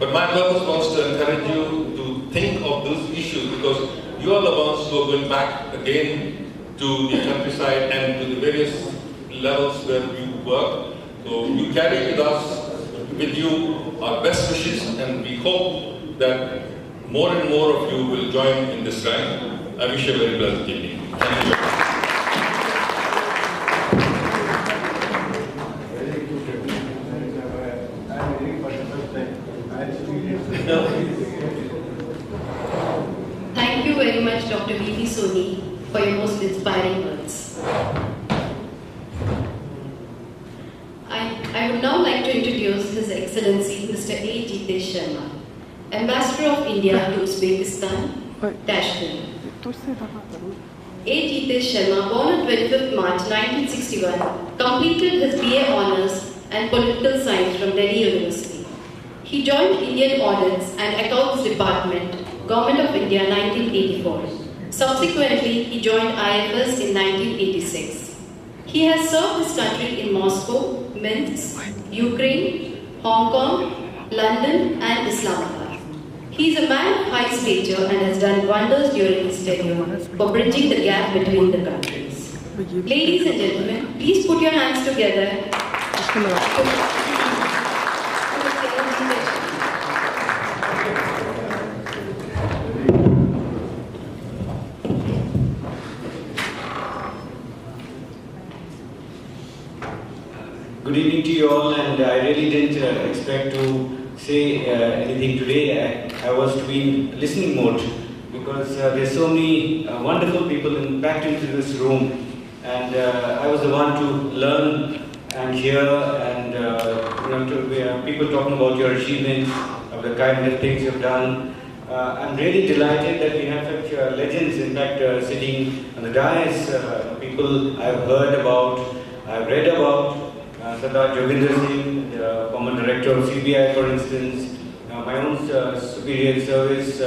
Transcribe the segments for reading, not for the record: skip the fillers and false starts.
But my purpose was to encourage you to think of those issues, because you are the ones who are going back again to the countryside and to the various levels where you work. So you carry with you our best wishes, and we hope that more and more of you will join in this ride. I wish you a very blessed evening. Thank you. Thank you very much, Dr. V.V. Soni, for your most inspiring words. I would now like to introduce His Excellency Mr. A. Jitesh Sharma, Ambassador of India to Uzbekistan, Tashkent. A. Jitesh Sharma, born on 25th March 1961, completed his BA Honours and Political Science from Delhi University. He joined Indian Audits and Accounts Department, Government of India 1984. Subsequently, he joined IFS in 1986. He has served his country in Moscow, Minsk, Ukraine, Hong Kong, London and Islamabad. He is a man of high stature and has done wonders during his tenure for bridging the gap between the countries. Ladies and gentlemen, please put your hands together. Good evening to you all, and I really didn't expect to say anything today. I was to be in listening mode because there's so many wonderful people packed into this room, and I was the one to learn and hear, and people talking about your achievements, of the kind of things you've done. I'm really delighted that we have such legends, in fact, sitting on the dais, people I've heard about, I've read about. Sardar Joginder Singh, the former director of CBI, for instance, my own superior service,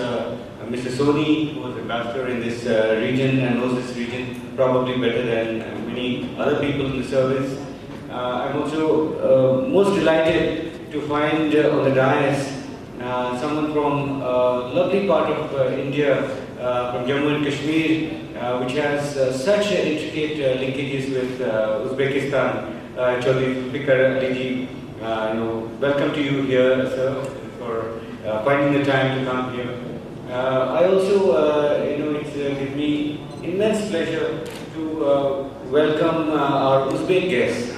Mr. Soni, who was ambassador in this region and knows this region probably better than many other people in the service. I'm also most delighted to find on the dais someone from a lovely part of India, from Jammu and Kashmir, which has such intricate linkages with Uzbekistan. Chaudhry Fikar Ali, welcome to you here, sir, for finding the time to come here. I also, it's gives me immense pleasure to welcome our Uzbek guests.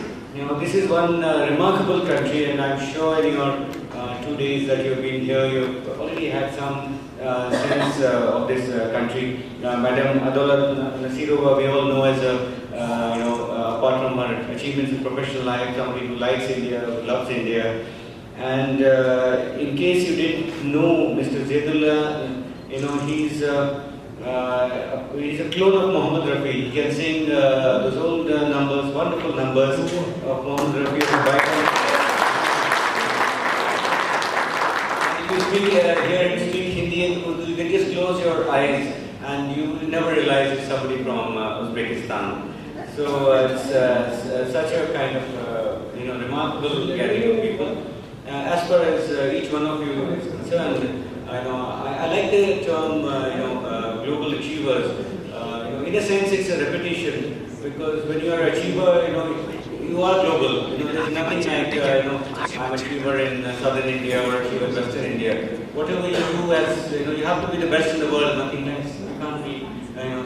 This is one remarkable country, and I'm sure in your 2 days that you've been here, you've already had some sense of this country. Madam Adolat Nasirova, we all know as apart from her achievements in professional life, somebody who likes India, who loves India. And in case you didn't know Mr. Zaidullah, he's a clone of Muhammad Rafi. He can sing those old numbers, wonderful numbers of Muhammad Rafi. If you speak here, you speak Hindi and Urdu, you can just close your eyes and you will never realize it's somebody from Uzbekistan. So it's such a kind of remarkable gathering of people. As far as each one of you is concerned, I like the term global achievers. In a sense, it's a repetition, because when you are an achiever, you are global. There's nothing like I'm an achiever in southern India or achiever in western India. Whatever you do, you have to be the best in the world. Nothing less. You can't be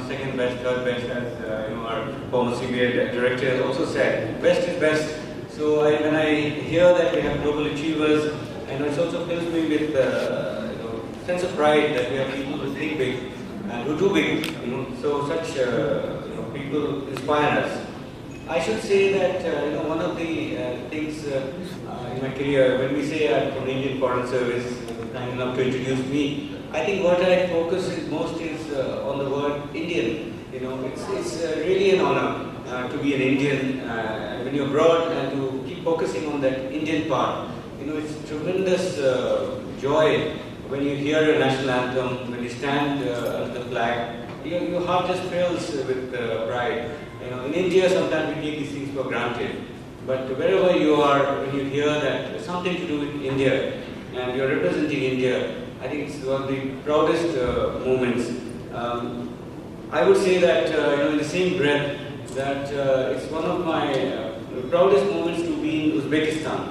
second best, third best, as our former CBI director has also said. Best is best. So when I hear that we have global achievers, it also fills me with sense of pride that we have people who think big and who do big. So such people inspire us. I should say that one of the things in my career, when we say I'm from Indian Foreign Service, kind enough to introduce me, I think what I focus most is on the word Indian. It's really an honor to be an Indian when you're abroad, and to keep focusing on that Indian part. It's tremendous joy when you hear a national anthem, when you stand under the flag. Your heart just fills with pride. In India, sometimes we take these things for granted. But wherever you are, when you hear that there's something to do with India, and you're representing India. I think it's one of the proudest moments. I would say that, in the same breath, that it's one of my proudest moments to be in Uzbekistan.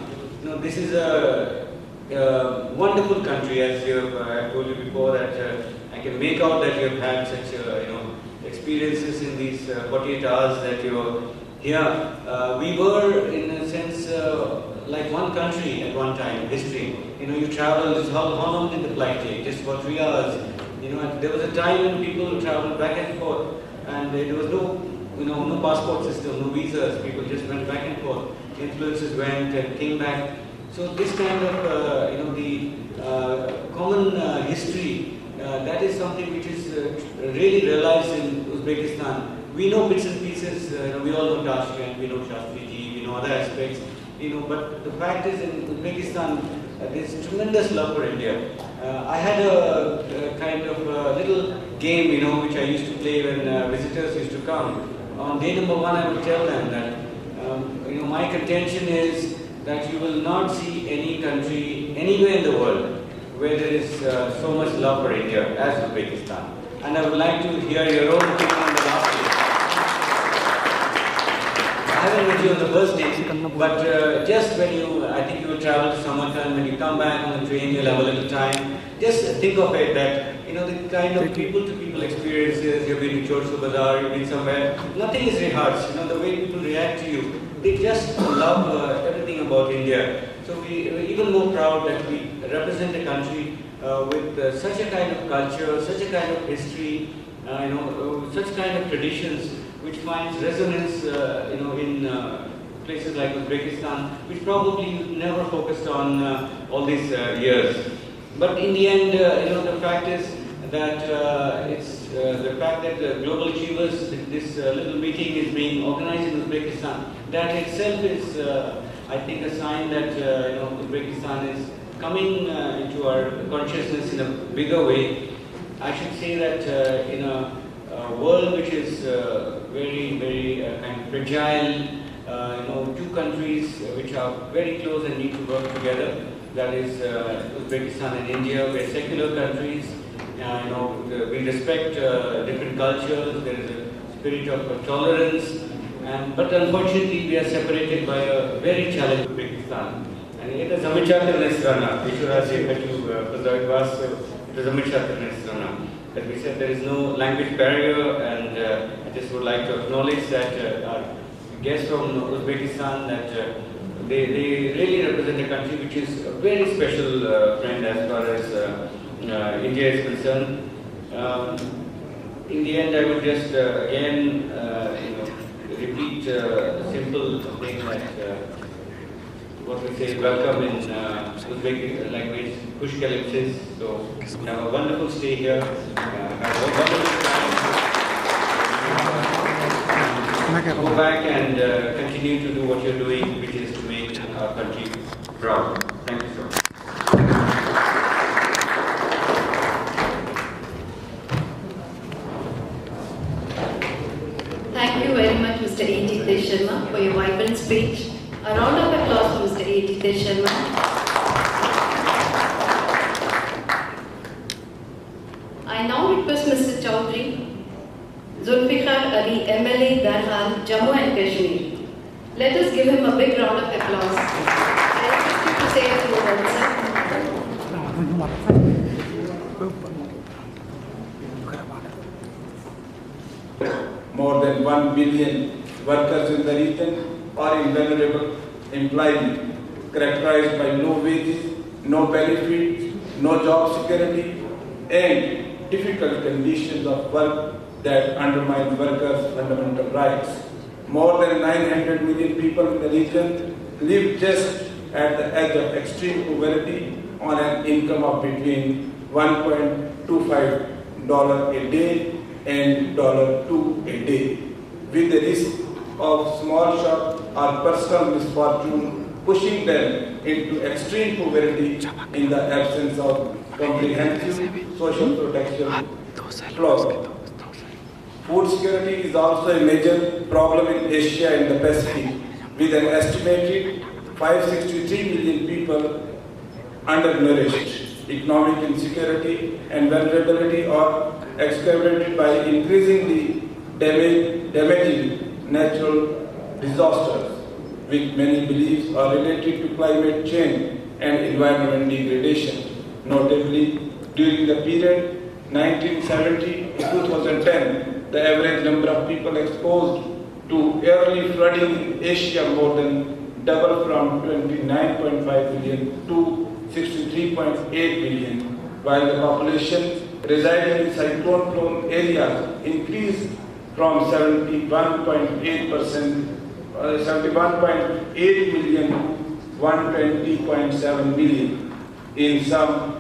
This is a wonderful country, as I told you before, that I can make out that you have had such, experiences in these 48 hours that you're here. We were, in a sense, like one country at one time, history. You travel, how long did the flight take? Just for 3 hours. There was a time when people traveled back and forth, and there was no passport system, no visas. People just went back and forth. Influences went and came back. So this kind of, the common history, that is something which is really realized in Uzbekistan. We know bits and pieces. We all know Tashkent, we know Shastriji, we know other aspects. But the fact is, in Uzbekistan, there's tremendous love for India. I had a kind of little game, which I used to play when visitors used to come. On day number 1, I would tell them that, my contention is that you will not see any country anywhere in the world where there is so much love for India as Uzbekistan. And I would like to hear your own opinion on the last day. I haven't met you on the first day, but just when I think you will travel to Samarkand, when you come back on the train, you'll have a little time. Just think of it that, the kind of people-to-people experiences, you've been to Chorsu Bazaar, you've been somewhere, nothing is rehearsed. The way people react to you, they just love everything about India. So we're even more proud that we represent a country with such a kind of culture, such a kind of history, such kind of traditions, which finds resonance, in places like Uzbekistan, which probably you never focused on all these years. But in the end, the fact is that it's the fact that the Global Achievers, this little meeting is being organized in Uzbekistan. That itself is, I think, a sign that Uzbekistan is coming into our consciousness in a bigger way. I should say that in a world which is very, very kind of fragile, two countries which are very close and need to work together. That is Uzbekistan and India. We're secular countries. We respect different cultures. There is a spirit of tolerance. But unfortunately, we are separated by a very challenging Uzbekistan. And it is Amichatirnesrana. Ishwara said that you preserved was, it is Amichatirnesrana. That we said there is no language barrier, and I just would like to acknowledge that our guests from Uzbekistan, that they really represent a country which is a very special friend as far as India is concerned. In the end, I would just again, repeat a simple thing that what we say, welcome in Uzbek language, Kush Kalipsis. So have a wonderful stay here. Have a wonderful time. Go back and continue to do what you're doing, which is to make our country proud. Thank you so much. Thank you very much, Mr. A.T. Sharma, for your vibrant speech. A round of applause for Mr. A.T. Sharma. I now request Mr. Chaudhary Zulfikar Ali, MLA, Darhal, Jammu and Kashmir. Let us give him a big round of applause. I request you to say a few words, sir. More than 1 billion workers in the region are in vulnerable employment, characterized by no wages, no benefits, no job security, and difficult conditions of work that undermine workers' fundamental rights. More than 900 million people in the region live just at the edge of extreme poverty on an income of between $1.25 a day and $2 a day, with the risk of small shock or personal misfortune pushing them into extreme poverty in the absence of comprehensive social protection clause. Food security is also a major problem in Asia and the Pacific, with an estimated 563 million people undernourished. Economic insecurity and vulnerability are exacerbated by increasingly damaging natural disasters, which many believe are related to climate change and environment degradation. Notably, during the period 1970 to 2010, the average number of people exposed to yearly flooding in Asia more than doubled from 29.5 billion to 63.8 billion, while the population residing in cyclone-prone areas increased from 71.8 million to 120.7 million. In some,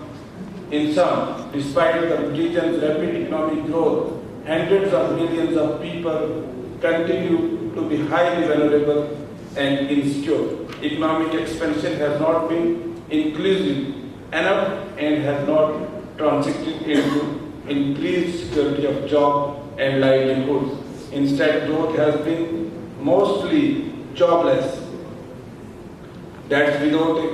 despite the region's rapid economic growth, hundreds of millions of people continue to be highly vulnerable and insecure. Economic expansion has not been inclusive enough and has not translated into increased security of job and livelihoods. Instead, growth has been mostly jobless. That's without a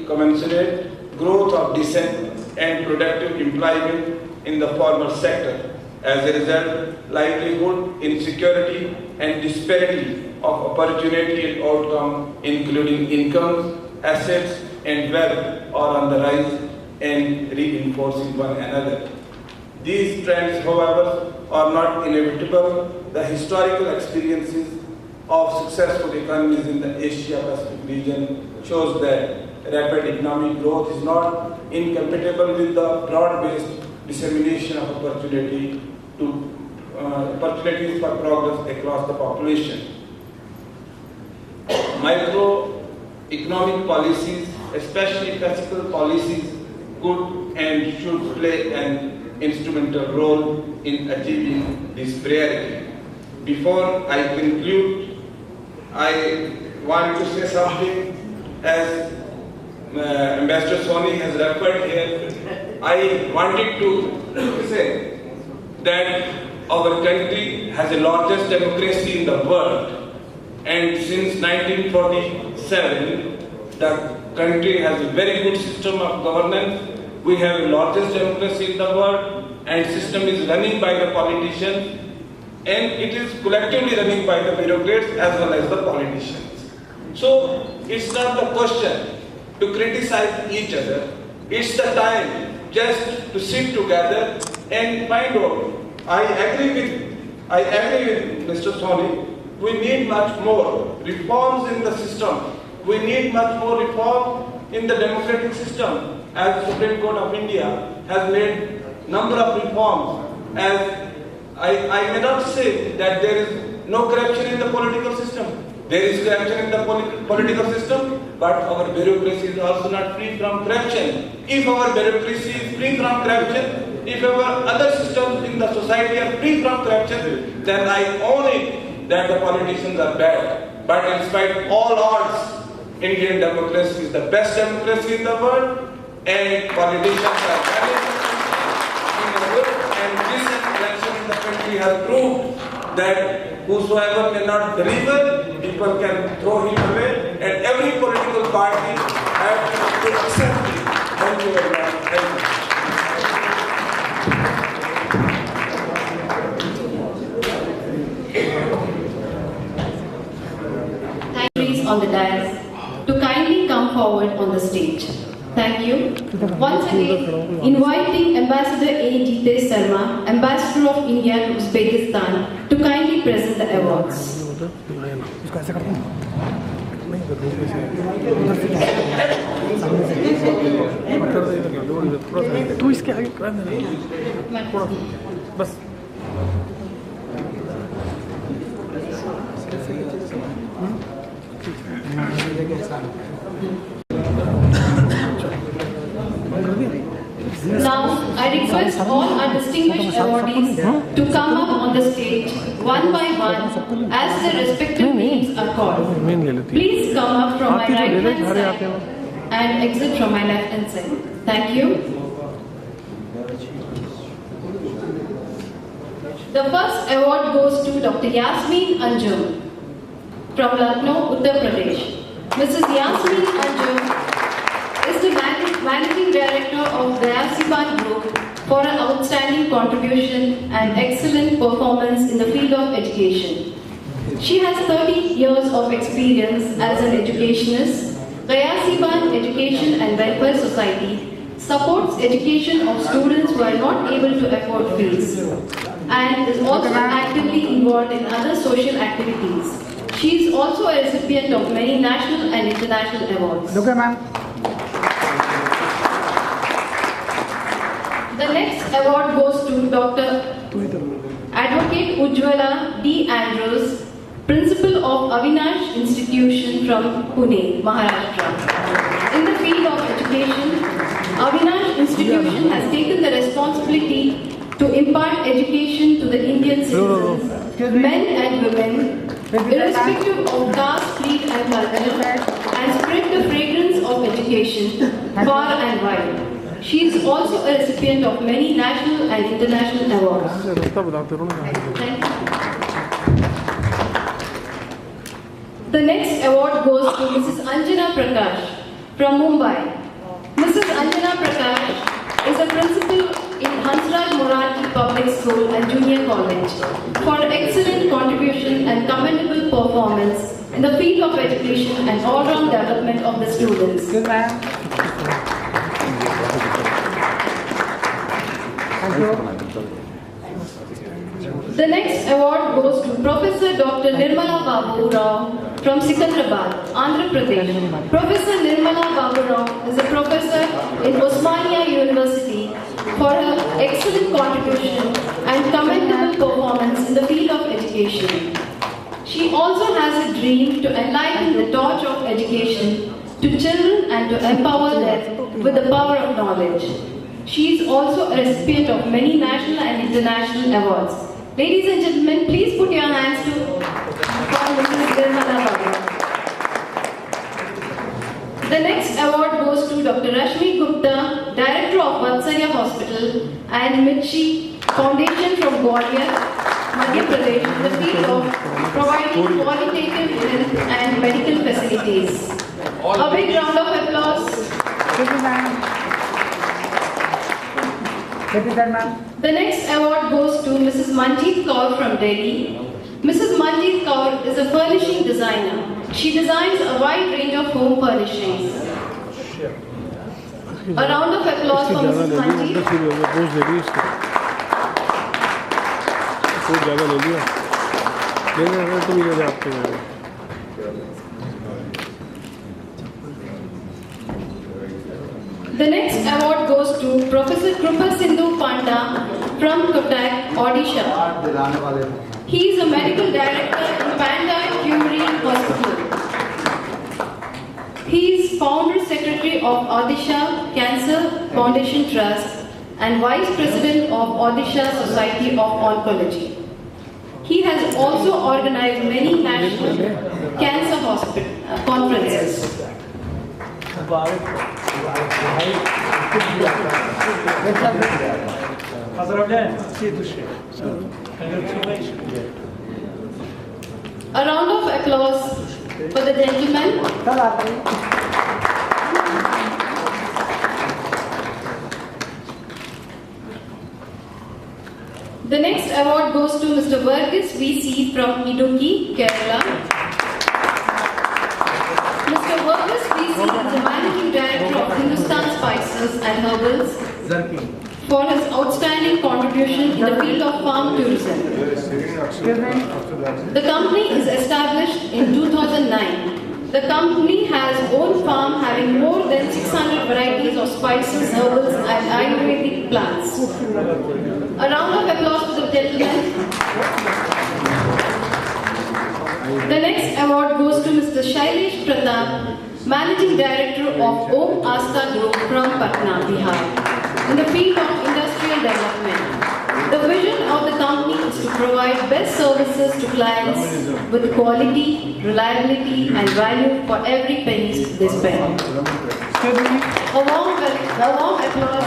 commensurate growth of decent and productive employment in the formal sector. As a result, livelihood, insecurity, and disparity of opportunity and outcome, including incomes, assets, and wealth, are on the rise and reinforcing one another. These trends, however, are not inevitable. The historical experiences of successful economies in the Asia-Pacific region shows that rapid economic growth is not incompatible with the broad-based dissemination of opportunities for progress across the population. Microeconomic policies, especially fiscal policies, could and should play an instrumental role in achieving this priority. Before I conclude, I want to say something. As Ambassador Soni has referred here, I wanted to say that our country has the largest democracy in the world, and since 1947, the country has a very good system of governance. We have the largest democracy in the world, and system is running by the politicians, and it is collectively running by the bureaucrats as well as the politicians. So it's not the question to criticize each other. It's the time just to sit together and find out. I agree with Mr. Soni. We need much more reforms in the system. We need much more reform in the democratic system. As the Supreme Court of India has made number of reforms. As I may not say that there is no corruption in the political system. There is corruption in the political system, but our bureaucracy is also not free from corruption. If our bureaucracy is free from corruption, if our other systems in the society are free from corruption, then I own it that the politicians are bad. But in spite of all odds, Indian democracy is the best democracy in the world, and politicians are valid in the world, and this election in the country has proved that whosoever may not deliver, people can throw him away, and every political party has to accept it. Thank you very much. Thank you. Please on the dais to kindly come forward on the stage. Thank you. Once again, inviting Ambassador A. Jitesh Sharma, Ambassador of India to Uzbekistan, to kindly present the awards. Now, I request all our distinguished awardees to come up on the stage one by one as their respective names are called. Please come up from my right hand side and exit from my left hand side. Thank you. The first award goes to Dr. Yasmin Anjum from Lucknow, Uttar Pradesh. Mrs. Yasmin Anjum is the Managing Director of Gayasiban Group, for her outstanding contribution and excellent performance in the field of education. She has 30 years of experience as an educationist. Gayasiban Education and Welfare Society supports education of students who are not able to afford fees and is also actively involved in other social activities. She is also a recipient of many national and international awards. Okay, ma'am. The next award goes to Dr. Advocate Ujjwala D. Andrews, Principal of Avinash Institution from Pune, Maharashtra. In the field of education, Avinash Institution has taken the responsibility to impart education to the Indian citizens, men and women, irrespective of caste, creed and culture, and spread the fragrance of education far and wide. She is also a recipient of many national and international awards. Thank you. The next award goes to Mrs. Anjana Prakash from Mumbai. Mrs. Anjana Prakash is a principal in Hansraj Morarji Public School and Junior College for excellent contribution and commendable performance in the field of education and all-round development of the students. Good, ma'am. Thank you. The next award goes to Professor Dr. Nirmala Babu Rao from Secunderabad, Andhra Pradesh. Professor Nirmala Babu Rao is a professor in Osmania University for her excellent contribution and commendable performance in the field of education. She also has a dream to enlighten the torch of education to children and to empower them with the power of knowledge. She is also a recipient of many national and international awards. Ladies and gentlemen, please put your hands to Mrs. Nirmala Babu. The next award goes to Dr. Rashmi Gupta, Director of Vatsalya Hospital and Mitchi Foundation from Gwalior, Madhya Pradesh, in the field of providing qualitative health and medical facilities. A big round of applause. Thank you, ma'am. The next award goes to Mrs. Manjeet Kaur from Delhi. Mrs. Manjeet Kaur is a furnishing designer. She designs a wide range of home furnishings. A round of applause for Mrs. Manjeet. The next award goes to Professor Krupa Sindhu Panda from Kotak, Odisha. He is a medical director in Panda Humri Hospital. He is founder secretary of Odisha Cancer Foundation Trust and vice president of Odisha Society of Oncology. He has also organized many national cancer conferences. A round of applause for the gentleman. The next award goes to Mr. Varghese VC from Idukki, Kerala. Mr. Varghese VC is the Managing Director of Hindustan Spices and Herbals for his outstanding contribution in the field of farm tourism. The company is established in 2009. The company has own farm having more than 600 varieties of spices, herbals and Ayurvedic plants. A round of applause for the gentleman. The next award goes to Mr. Shailesh Pratap, Managing Director of Om Asta Group from Patna, Bihar, in the field of industrial development. The vision of the company is to provide best services to clients with quality, reliability and value for every penny they spend. A warm applause.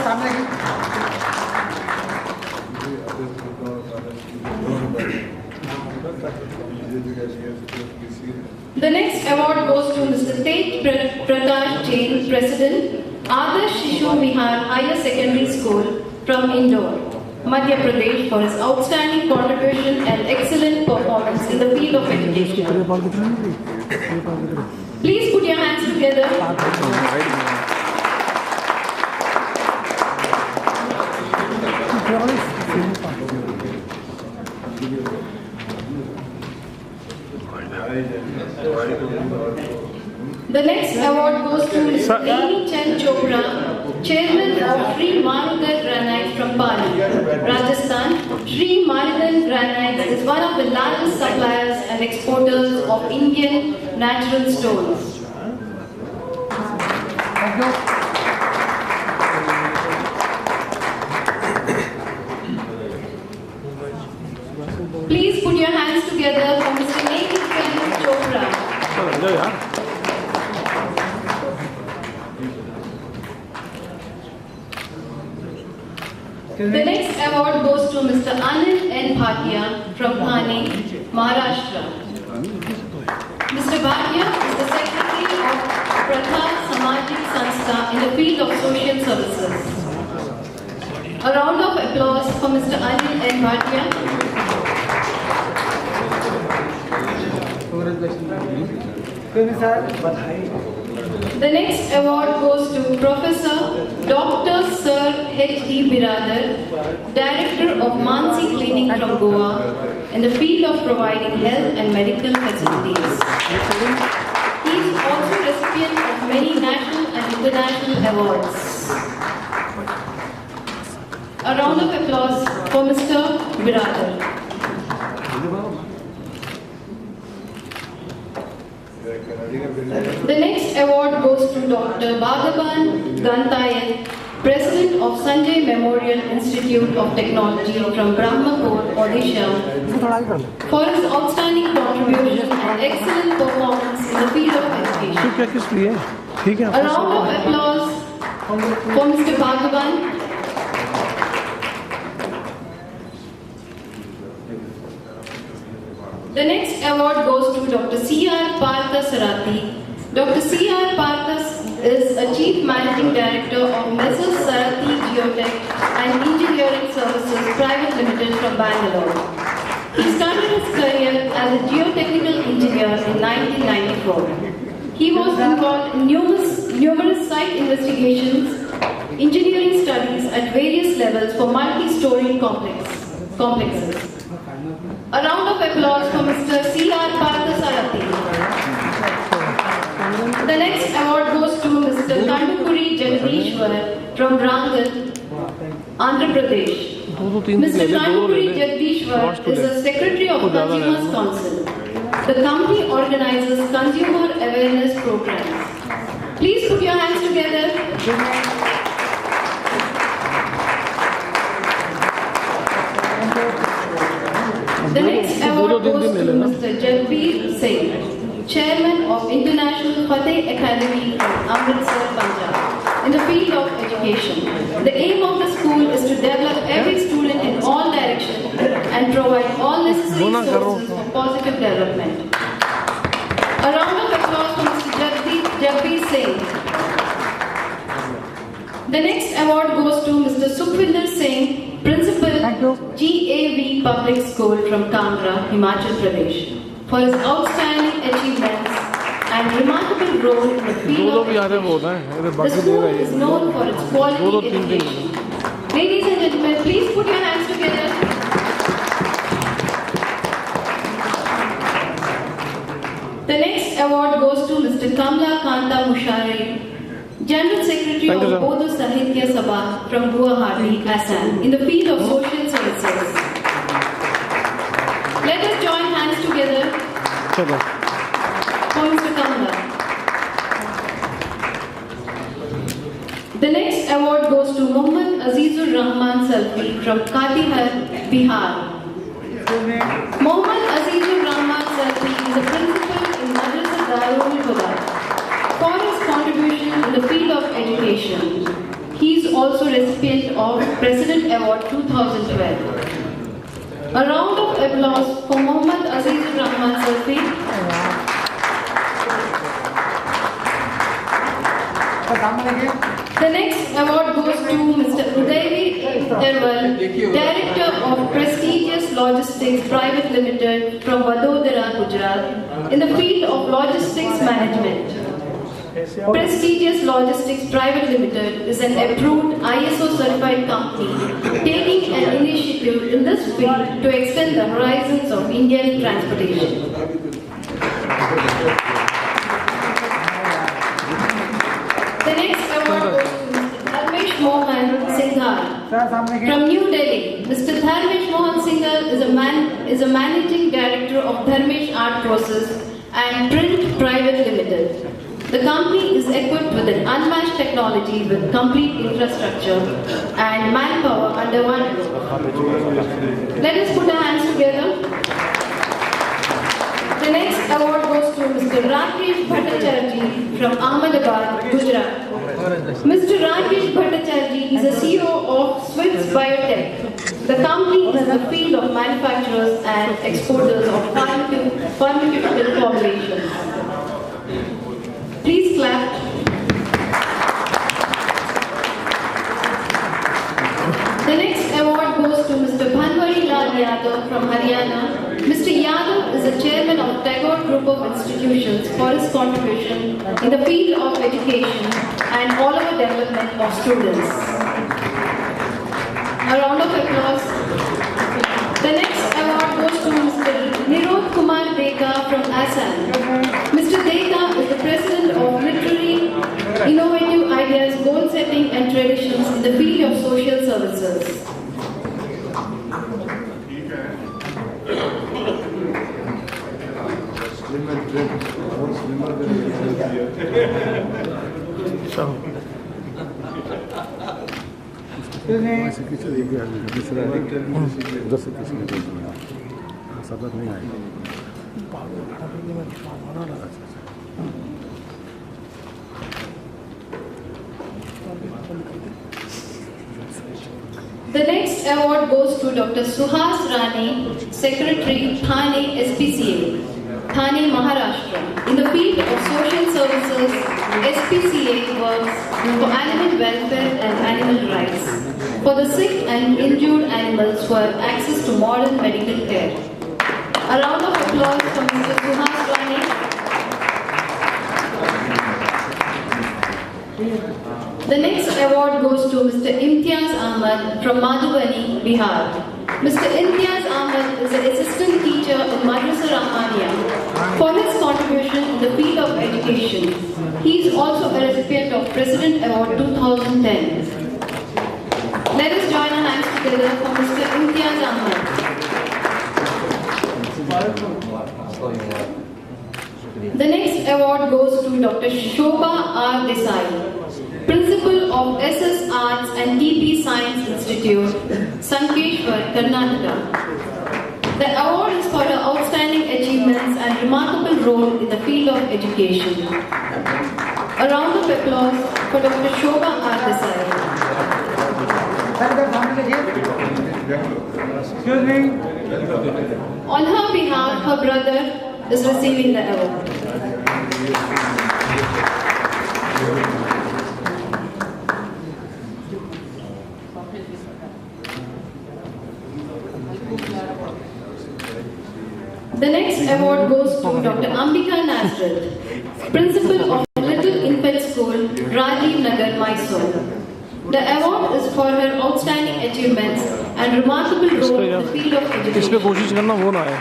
The next award goes to Mr. Tej Prakash Jain, President, Adarsh Vihar Higher Secondary School from Indore, Madhya Pradesh, for his outstanding contribution and excellent performance in the field of education. Please put your hands together. The next award goes to Mr. Amy Chen Chopra, Chairman of Sri Manudan Granites from Pali, Rajasthan. Sri Manudan Granites is one of the largest suppliers and exporters of Indian natural stones. Please put your hands together for Mr. Amy Chen Chopra. The next award goes to Mr. Anil N. Bhatia from Thane, Maharashtra. Mr. Bhatia is the Secretary of Pratha Samajik Sanstha in the field of social services. A round of applause for Mr. Anil N. Bhatia. The next award goes to Professor Dr. Sir H.D. Biradar, Director of Mansi Clinic from Goa, in the field of providing health and medical facilities. He is also recipient of many national and international awards. A round of applause for Mr. Biradar. The next award goes to Dr. Bhagavan Gantayan, President of Sanjay Memorial Institute of Technology from Brahmapur, Odisha, for his outstanding contribution and excellent performance in the field of education. A round of applause for Mr. Bhagavan. The next award goes to Dr. C.R. Partha Sarathi. Dr. C.R. Partha is a Chief Managing Director of Messrs. Sarathi Geotech and Engineering Services Private Limited from Bangalore. He started his career as a geotechnical engineer in 1994. He was involved in numerous site investigations, engineering studies at various levels for multi-story complexes. A round of applause for Mr. C.R. Parthasarathi. The next award goes to Mr. Kandupuri Jagdishwar from Rangal, Andhra Pradesh. Mr. Kandupuri Jagdishwar is the Secretary of Consumers Council. The company organizes consumer awareness programs. Please put your hands together. The next award goes to Mr. Jagbir Singh, Chairman of International Fateh Academy from Amritsar, Punjab, in the field of education. The aim of the school is to develop every student in all directions and provide all necessary resources for positive development. A round of applause for Mr. Jagbir Singh. The next award goes to Mr. Sukhvinder Singh, Principal GAV Public School from Kangra, Himachal Pradesh, for his outstanding achievements and remarkable role in the field of education. The school is known for its quality education. Ladies and gentlemen, please put your hands together. The next award goes to Mr. Kamala Kanta Mushahary, General Secretary of Bodo Sahitya Sabha from Guwahati, Assam, in the field of social services. Let us join hands together for Mr. Kamala. The next award goes to Muhammad Azizur Rahman Salfi from Katihar, Bihar. Muhammad Azizur Rahman Salfi is a principal in Madrasa Darul Huda. For his contribution in the field of education, he is also recipient of President Award 2012. A round of applause for Muhammad Azizur Rahman Salfi. The next award goes to Mr. Udayveer Terwal, Director of Prestigious Logistics Private Limited from Vadodara, Gujarat, in the field of logistics management. Prestigious Logistics Private Limited is an approved ISO certified company taking an initiative in this field to extend the horizons of Indian transportation. The next award goes to Mr. Dharmesh Mohan Singhal from New Delhi. Mr. Dharmesh Mohan Singhal is a managing director of Dharmesh Art Process and Print Private Limited. The company is equipped with an unmatched technology with complete infrastructure and manpower under one roof. Let us put our hands together. The next award goes to Mr. Rakesh Bhattacharjee from Ahmedabad, Gujarat. Mr. Rakesh Bhattacharjee is the CEO of Swiss Biotech. The company is in the field of manufacturers and exporters of pharmaceutical formulations. Please clap. The next award goes to Mr. Bhanwari Lal Yadav from Haryana. Mr. Yadav is the chairman of Tagore Group of Institutions for his contribution in the field of education and all-over development of students. A round of applause. The next award goes to Mr. Nirod Kumar Deka from Assam. Mr. Deka is the president of Literary Innovative Ideas, Goal Setting and Traditions in the field of social services. The next award goes to Dr. Suhas Rane, Secretary, Thane SPCA, Thane, Maharashtra. In the field of social services, SPCA works for animal welfare and animal rights, for the sick and injured animals who have access to modern medical care. A round of applause for Mr. Suhas Rane. The next award goes to Mr. Imtiaz Ahmad from Madhubani, Bihar. Mr. Imtiaz Ahmad is an assistant teacher in Madrasa Rahmania. For his contribution in the field of education, he is also a recipient of President Award 2010. Let us join our hands together for Mr. Imtiaz Ahmad. The next award goes to Dr. Shobha R. Desai, Principal of SS Arts and TP Science Institute, Sankeshwar, Karnataka. The award is for her outstanding achievements and remarkable role in the field of education. A round of applause for Dr. Shobha R. Desai. Excuse me. On her behalf, her brother is receiving the award. The next award goes to Dr. Ambika Nazrat, Principal of Little Infant School, Rajiv Nagar, Mysore. The award is for her outstanding achievements and remarkable role in the field of education. इसमें कोशिश करना वो ना है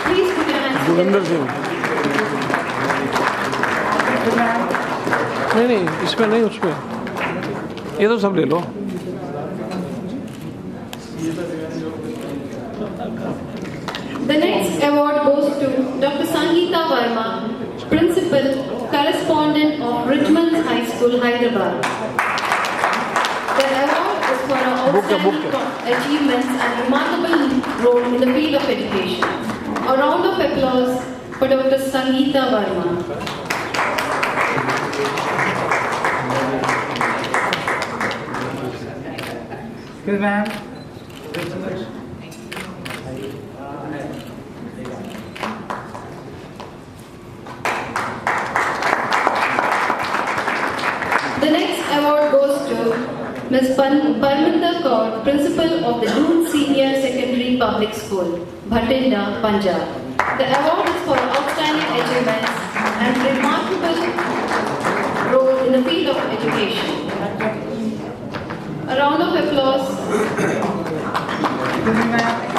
Please put your hands Joginder together. Singh नहीं इसमें नहीं उसमें ये तो सब ले लो The next award goes to Dr. Sangeeta Verma, Principal, Correspondent of Richmond High School, Hyderabad. The award is for her outstanding achievements and remarkable role in the field of education. A round of applause for Dr. Sangeeta Verma. Excuse ma'am. The next Ms. Parminder Kaur, Principal of the Doon Senior Secondary Public School, Bhatinda, Punjab. The award is for outstanding achievements and remarkable role in the field of education. A round of applause. Excuse me, ma'am.